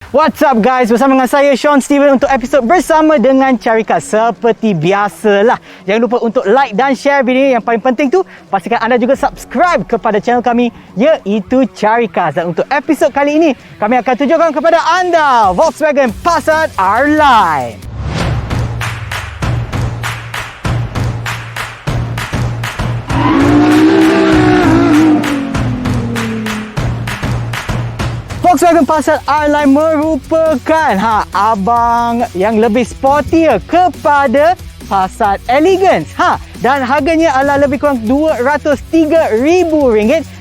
What's up guys, bersama dengan saya Sean Steven untuk episod bersama dengan Charika. Seperti biasalah, jangan lupa untuk like dan share video. Yang paling penting tu, pastikan anda juga subscribe kepada channel kami, iaitu Charika. Dan untuk episod kali ini, kami akan tunjukkan kepada anda Volkswagen Passat R-Line. Volkswagen Passat R-Line merupakan abang yang lebih sporty kepada Passat Elegance. Dan harganya adalah lebih kurang RM203,000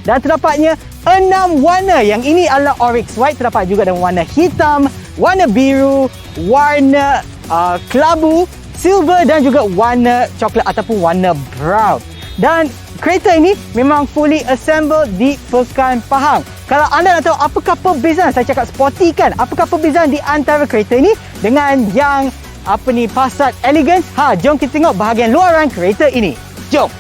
dan terdapatnya 6 warna. Yang ini adalah Oryx White, terdapat juga dengan warna hitam, warna biru, warna kelabu, silver dan juga warna coklat ataupun warna brown. Dan kereta ini memang fully assembled di Pekan Pahang. Kalau anda nak tahu apakah perbezaan, saya cakap sporty kan, apakah perbezaan di antara kereta ini dengan yang Passat Elegance? Jom kita tengok bahagian luaran kereta ini. Jom.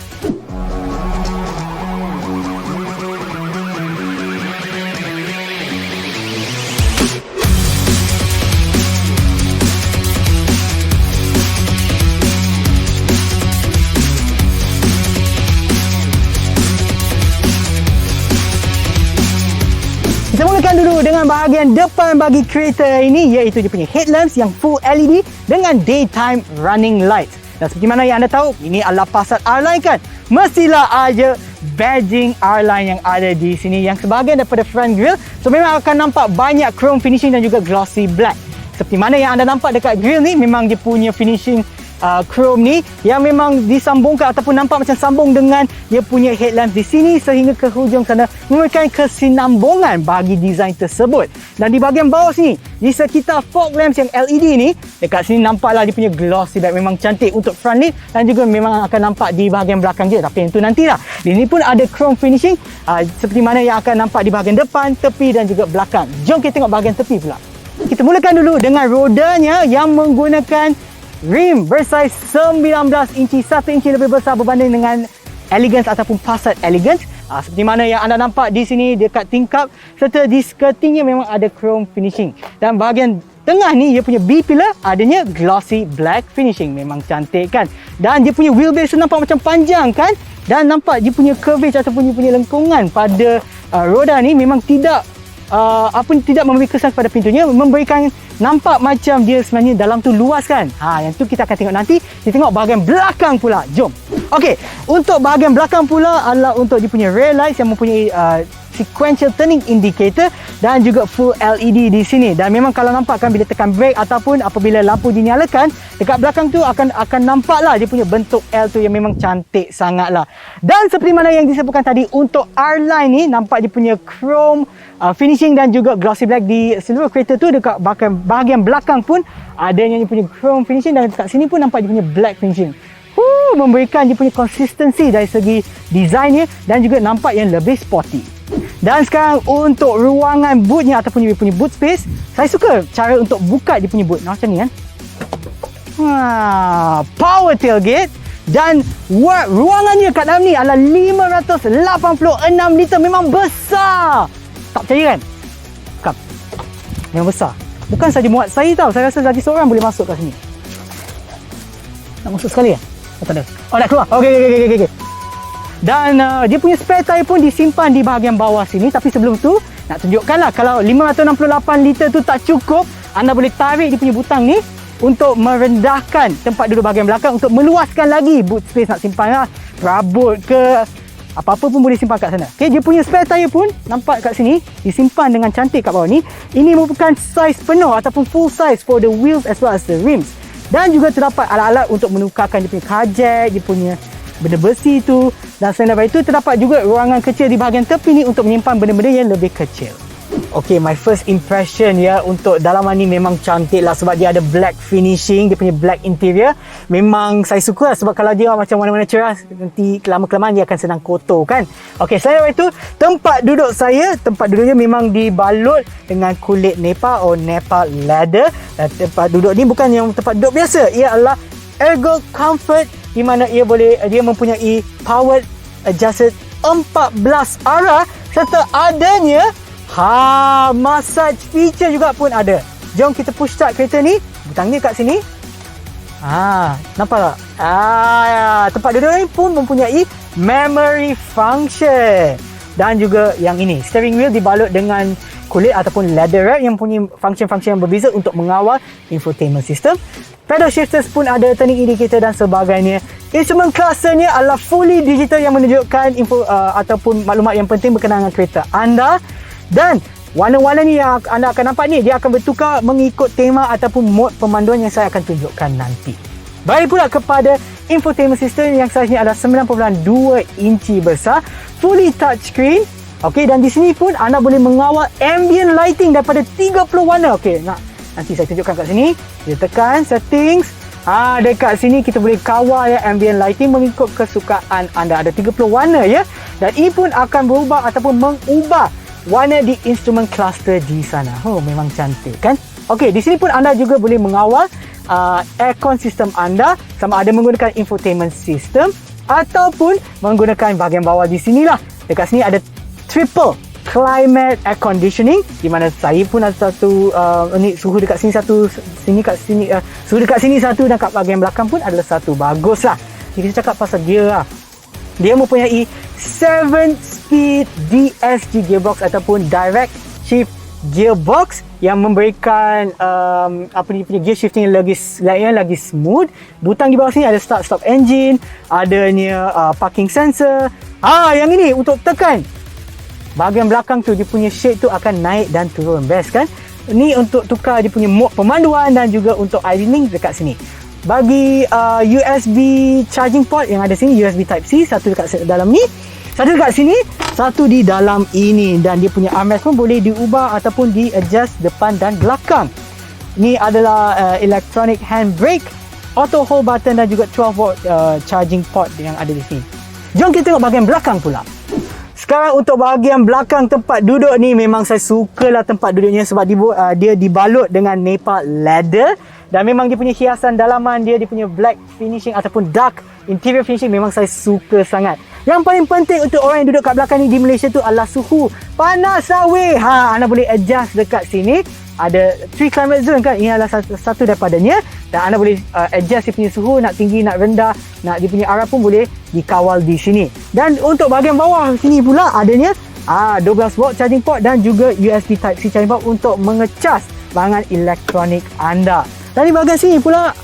Kita mulakan dulu dengan bahagian depan bagi kereta ini, iaitu dia punya headlamps yang full LED dengan daytime running lights. Dan seperti mana yang anda tahu, ini adalah Passat R-Line kan? Mestilah ada badging R-Line yang ada di sini yang sebahagian daripada front grille. So memang akan nampak banyak chrome finishing dan juga glossy black. Seperti mana yang anda nampak dekat grille ni, memang dia punya finishing chrome ni yang memang disambungkan ataupun nampak macam sambung dengan dia punya headlamps di sini sehingga ke hujung sana, memberikan kesinambungan bagi desain tersebut. Dan di bahagian bawah sini, di sekitar fog lamps yang LED ni, dekat sini nampaklah dia punya glossy black, memang cantik untuk front lamp dan juga memang akan nampak di bahagian belakang dia, tapi itu nantilah. Di sini pun ada chrome finishing seperti mana yang akan nampak di bahagian depan, tepi dan juga belakang. Jom kita tengok bahagian tepi pula. Kita mulakan dulu dengan rodanya yang menggunakan rim bersaiz 19 inci, 1 inci lebih besar berbanding dengan Elegance ataupun Passat Elegance. Seperti mana yang anda nampak di sini dekat tingkap serta di skirtingnya memang ada chrome finishing. Dan bahagian tengah ni dia punya B-pillar adanya glossy black finishing, memang cantik kan. Dan dia punya wheelbase nampak macam panjang kan. Dan nampak dia punya curvature ataupun dia punya lengkungan pada roda ni memang tidak tidak memberi kesan pada pintunya, memberikan nampak macam dia sebenarnya dalam tu luas kan. Yang tu kita akan tengok nanti. Kita tengok bahagian belakang pula. Jom. Okey, untuk bahagian belakang pula adalah untuk dia punya rear lights yang mempunyai sequential turning indicator dan juga full LED di sini. Dan memang kalau nampak kan bila tekan brake ataupun apabila lampu dinyalakan, dekat belakang tu akan nampaklah dia punya bentuk L tu yang memang cantik sangatlah. Dan seperti mana yang disebutkan tadi, untuk R-Line ni nampak dia punya chrome finishing dan juga glossy black di seluruh kereta tu. Dekat bahagian belakang pun adanya dia punya chrome finishing dan dekat sini pun nampak dia punya black finishing. Memberikan dia punya konsistensi dari segi desainnya dan juga nampak yang lebih sporty. Dan sekarang untuk ruangan bootnya ataupun dia punya boot space, saya suka cara untuk buka dia punya boot. Macam ni kan. Power tailgate dan ruangannya kat dalam ni adalah 586 liter. Memang besar. Tak percaya kan? Bukan. Memang besar. Bukan saja muat saya tau. Saya rasa lagi seorang boleh masuk kat sini. Nak masuk sekali kan? Tak ada. Dah keluar. Okey. Dan dia punya spare tire pun disimpan di bahagian bawah sini. Tapi sebelum tu, nak tunjukkanlah kalau 568 liter tu tak cukup, anda boleh tarik dia punya butang ni untuk merendahkan tempat duduk bahagian belakang untuk meluaskan lagi boot space. Nak simpan perabot ke apa-apa pun boleh simpan kat sana. Okay, dia punya spare tire pun nampak kat sini disimpan dengan cantik kat bawah ni. Ini merupakan saiz penuh ataupun full size for the wheels as well as the rims. Dan juga terdapat alat-alat untuk menukarkan dia punya kajak, dia punya benda besi tu. Dan selain daripada itu, terdapat juga ruangan kecil di bahagian tepi ni untuk menyimpan benda-benda yang lebih kecil. Okay, my first impression untuk dalaman ni memang cantik lah sebab dia ada black finishing, dia punya black interior. Memang saya suka lah sebab kalau dia macam warna-warna cerah, nanti lama-kelamaan dia akan senang kotor kan. Okay, selain daripada itu, tempat duduknya memang dibalut dengan kulit Nepal atau Nepal leather. Dan tempat duduk ni bukan yang tempat duduk biasa, ia adalah Ergo Comfort, di mana dia mempunyai powered adjusted 14 arah serta adanya Massage feature juga pun ada. Jom kita push start kereta ni. Butang ni kat sini. Nampak tak? Tempat duduk ni pun mempunyai memory function. Dan juga yang ini, steering wheel dibalut dengan kulit ataupun leather wrap yang punya function-function yang berbeza untuk mengawal infotainment system. Pedal shifters pun ada, turning indicator dan sebagainya. Instrument clusternya adalah fully digital yang menunjukkan info ataupun maklumat yang penting berkenaan dengan kereta anda. Dan warna-warna ni yang anda akan nampak ni, dia akan bertukar mengikut tema ataupun mod pemanduan yang saya akan tunjukkan nanti. Baik pula kepada infotainment system yang saiznya adalah 9.2 inci besar, fully touchscreen. Okey, dan di sini pun anda boleh mengawal ambient lighting daripada 30 warna. Okey, nanti saya tunjukkan kat sini. Kita tekan settings. Dekat sini kita boleh kawal ya ambient lighting mengikut kesukaan anda. Ada 30 warna ya. Dan ini pun akan berubah ataupun mengubah warna di instrument cluster di sana. Memang cantik kan? Okey, di sini pun anda juga boleh mengawal aircon sistem anda, sama ada menggunakan infotainment system ataupun menggunakan bahagian bawah di sinilah. Dekat sini ada triple climate air conditioning, di mana saya pun ada satu ni suhu dekat sini satu, suhu dekat sini satu, dan kat bahagian belakang pun adalah satu. Baguslah. Jadi kita cakap pasal gear lah. Dia mempunyai 7-speed DSG gearbox ataupun direct shift gearbox yang memberikan punya gear shifting yang lagi smooth. Butang di bawah sini ada start stop engine, adanya parking sensor. Yang ini untuk tekan bahagian belakang tu, dia punya shade tu akan naik dan turun. Best kan? Ni untuk tukar dia punya mode pemanduan dan juga untuk idling dekat sini. Bagi USB charging port yang ada sini, USB Type-C, satu dekat dalam ni, satu dekat sini, satu di dalam ini. Dan dia punya armrest pun boleh diubah ataupun di-adjust depan dan belakang. Ni adalah electronic handbrake, auto hold button dan juga 12 volt charging port yang ada di sini. Jom kita tengok bahagian belakang pula. Sekarang untuk bahagian belakang tempat duduk ni, memang saya sukalah tempat duduknya sebab dia dibalut dengan Nappa leather. Dan memang dia punya hiasan dalaman dia punya black finishing ataupun dark interior finishing memang saya suka sangat. Yang paling penting untuk orang yang duduk kat belakang ni di Malaysia tu adalah suhu panas sawit. Anda boleh adjust dekat sini. Ada 3 climate zone kan, ini adalah satu daripadanya. Dan anda boleh adjust dia punya suhu, nak tinggi, nak rendah, nak dia punya arah pun boleh dikawal di sini. Dan untuk bahagian bawah sini pula adanya 12 volt charging port dan juga USB Type-C charging port untuk mengecas barangan elektronik anda. Dan di bahagian sini pula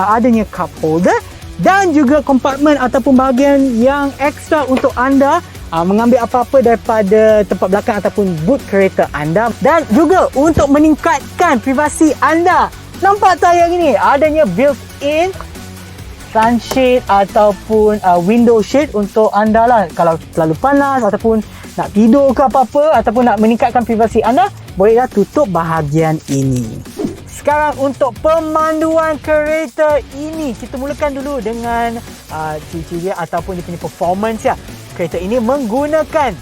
adanya cup holder dan juga kompartmen ataupun bahagian yang ekstra untuk anda mengambil apa-apa daripada tempat belakang ataupun boot kereta anda. Dan juga untuk meningkatkan privasi anda, nampak tak yang ini? Adanya built-in sunshade ataupun window shade untuk anda lah. Kalau terlalu panas ataupun nak tidur ke apa-apa ataupun nak meningkatkan privasi anda, bolehlah tutup bahagian ini. Sekarang untuk pemanduan kereta ini, kita mulakan dulu dengan ciri-ciri dia ataupun dia punya performance ya. Kereta ini menggunakan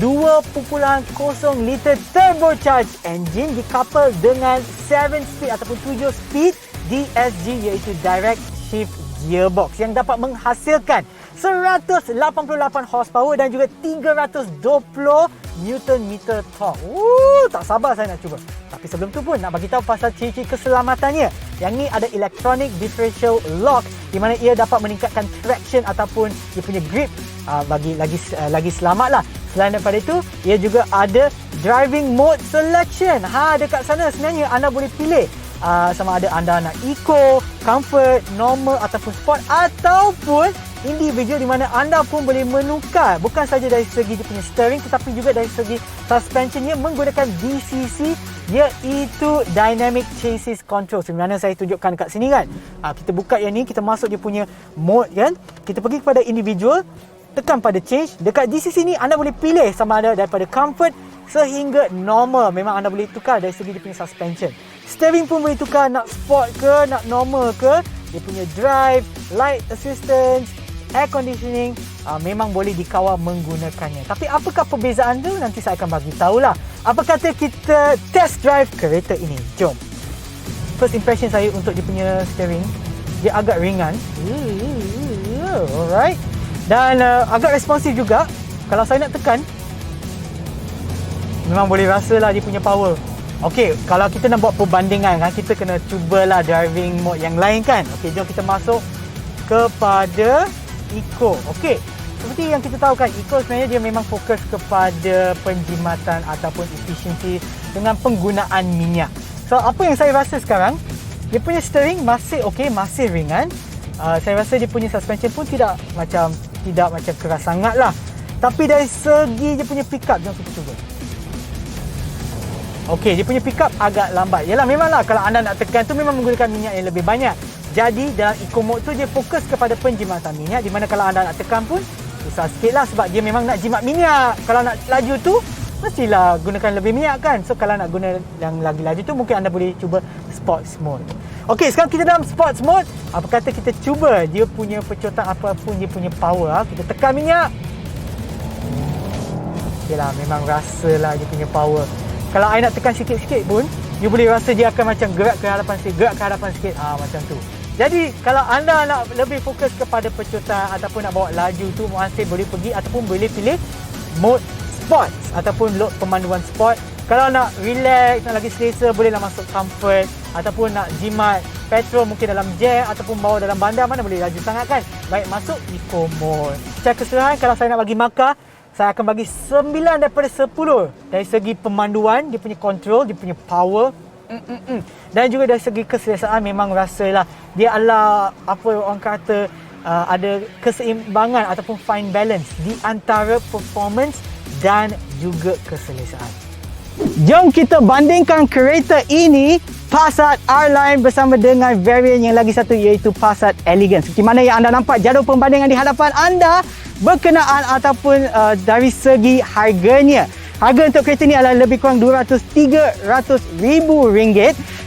2.0 liter turbocharged engine dikapal dengan 7 speed ataupun 7 speed DSG, iaitu direct shift gearbox yang dapat menghasilkan 188 horsepower dan juga 320 Nm torque. Tak sabar saya nak cuba. Tapi sebelum tu pun nak bagi tahu pasal ciri-ciri keselamatannya. Yang ni ada electronic differential lock, di mana ia dapat meningkatkan traction ataupun dia punya grip bagi lagi selamat lah. Selain daripada itu, ia juga ada driving mode selection. Dekat sana sebenarnya anda boleh pilih sama ada anda nak eco, comfort, normal ataupun sport ataupun individual, di mana anda pun boleh menukar bukan saja dari segi dia punya steering tetapi juga dari segi suspensionnya menggunakan DCC, iaitu Dynamic Chassis Control. Sebenarnya saya tunjukkan kat sini kan. Kita buka yang ni, kita masuk dia punya mode kan. Kita pergi kepada individual, tekan pada change. Dekat DCC ni anda boleh pilih sama ada daripada comfort sehingga normal. Memang anda boleh tukar dari segi dia punya suspension. Steering pun boleh tukar, nak sport ke, nak normal ke. Dia punya drive, light assistance, air conditioning, memang boleh dikawal menggunakannya. Tapi apakah perbezaan tu? Nanti saya akan bagi tahulah. Apa kata kita test drive kereta ini? Jom. First impression saya untuk dia punya steering, dia agak ringan. Alright. Dan agak responsif juga. Kalau saya nak tekan, memang boleh rasa lah dia punya power. Okey, kalau kita nak buat perbandingan kan, kita kena cubalah driving mode yang lain kan. Okey, jom kita masuk kepada Eco. Okey, seperti yang kita tahu kan, Eco sebenarnya dia memang fokus kepada penjimatan ataupun efisiensi dengan penggunaan minyak. So, apa yang saya rasa sekarang, dia punya steering masih okey, masih ringan. Saya rasa dia punya suspension pun tidak macam keras sangat lah. Tapi dari segi dia punya pick up, jom kita cuba. Okey, dia punya pick up agak lambat. Yalah, memanglah kalau anda nak tekan tu memang menggunakan minyak yang lebih banyak. Jadi dalam Eco mode tu dia fokus kepada penjimatan minyak, di mana kalau anda nak tekan pun susah sikit lah sebab dia memang nak jimat minyak. Kalau nak laju tu mestilah gunakan lebih minyak kan. So kalau nak guna yang lagi laju tu mungkin anda boleh cuba sports mode. Okey, sekarang kita dalam sports mode. Apa kata kita cuba dia punya pecotan apapun dia punya power. Kita tekan minyak. Okeylah, memang rasalah dia punya power. Kalau I nak tekan sikit-sikit pun, you boleh rasa dia akan macam gerak ke hadapan sikit. Macam tu. Jadi, kalau anda nak lebih fokus kepada pecotan ataupun nak bawa laju tu, masih boleh pergi ataupun boleh pilih mode sport ataupun load pemanduan sport. Kalau nak relax, nak lagi selesa, bolehlah masuk comfort ataupun nak jimat petrol mungkin dalam jam ataupun bawa dalam bandar, mana boleh laju sangat kan. Baik, masuk Eco mode. Secara keseluruhan, kalau saya nak bagi markah, saya akan bagi 9 daripada 10 dari segi pemanduan, dia punya control, dia punya power. Dan juga dari segi keselesaan memang rasalah dia adalah apa orang kata ada keseimbangan ataupun fine balance di antara performance dan juga keselesaan. Jom kita bandingkan kereta ini, Passat R-Line bersama dengan varian yang lagi satu iaitu Passat Elegance. Seperti mana yang anda nampak jadual perbandingan di hadapan anda berkenaan ataupun dari segi harganya. Harga untuk kereta ni adalah lebih kurang RM200,000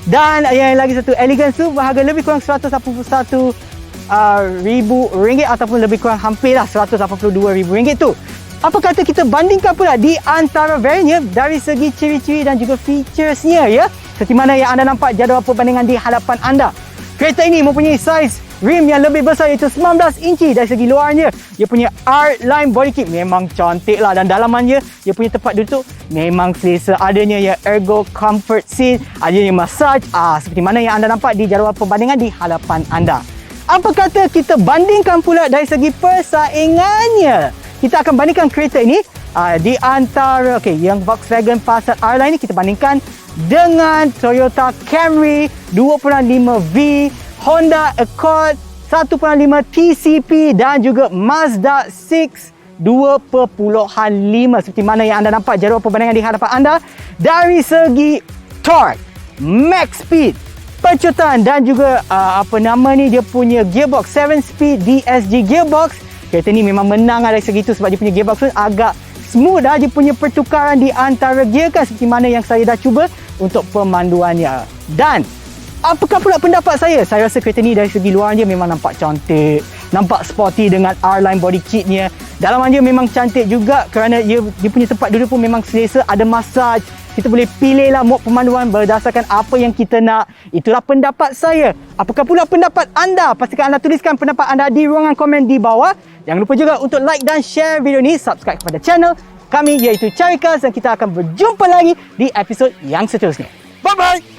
dan yang lagi satu Elegance tu berharga lebih kurang RM181,000 ataupun lebih kurang hampirlah RM182,000 tu. Apa kata kita bandingkan pula di antara variannya dari segi ciri-ciri dan juga featuresnya ya. Seperti mana yang anda nampak jadual perbandingan di hadapan anda. Kereta ini mempunyai saiz rim yang lebih besar iaitu 19 inci dari segi luarnya. Dia punya R-Line body kit memang cantik lah dan dalamannya dia punya tempat duduk memang selesa. Adanya ya ergo comfort seat, adanya massage. Seperti mana yang anda nampak di jadual perbandingan di hadapan anda. Apa kata kita bandingkan pula dari segi persaingannya. Kita akan bandingkan kereta ini di antara yang Volkswagen Passat R-Line ni kita bandingkan dengan Toyota Camry 2.5V, Honda Accord 1.5 TCP dan juga Mazda 6 2.5. Seperti mana yang anda nampak jadual perbandingan di hadapan anda dari segi torque, max speed, pecotan dan juga dia punya gearbox 7-speed DSG gearbox. Kereta ni memang menang dari segi itu sebab dia punya gearbox pun agak smooth dia punya pertukaran di antara gear kan, seperti mana yang saya dah cuba untuk pemanduannya. Dan apakah pula pendapat saya? Saya rasa kereta ni dari segi luarnya memang nampak cantik, nampak sporty dengan R-Line body kitnya. Dalamannya memang cantik juga kerana dia punya tempat duduk pun memang selesa, ada massage. Kita boleh pilihlah mod pemanduan berdasarkan apa yang kita nak. Itulah pendapat saya. Apakah pula pendapat anda? Pastikan anda tuliskan pendapat anda di ruangan komen di bawah. Jangan lupa juga untuk like dan share video ni, subscribe kepada channel kami iaitu Carikas dan kita akan berjumpa lagi di episod yang seterusnya. Bye bye.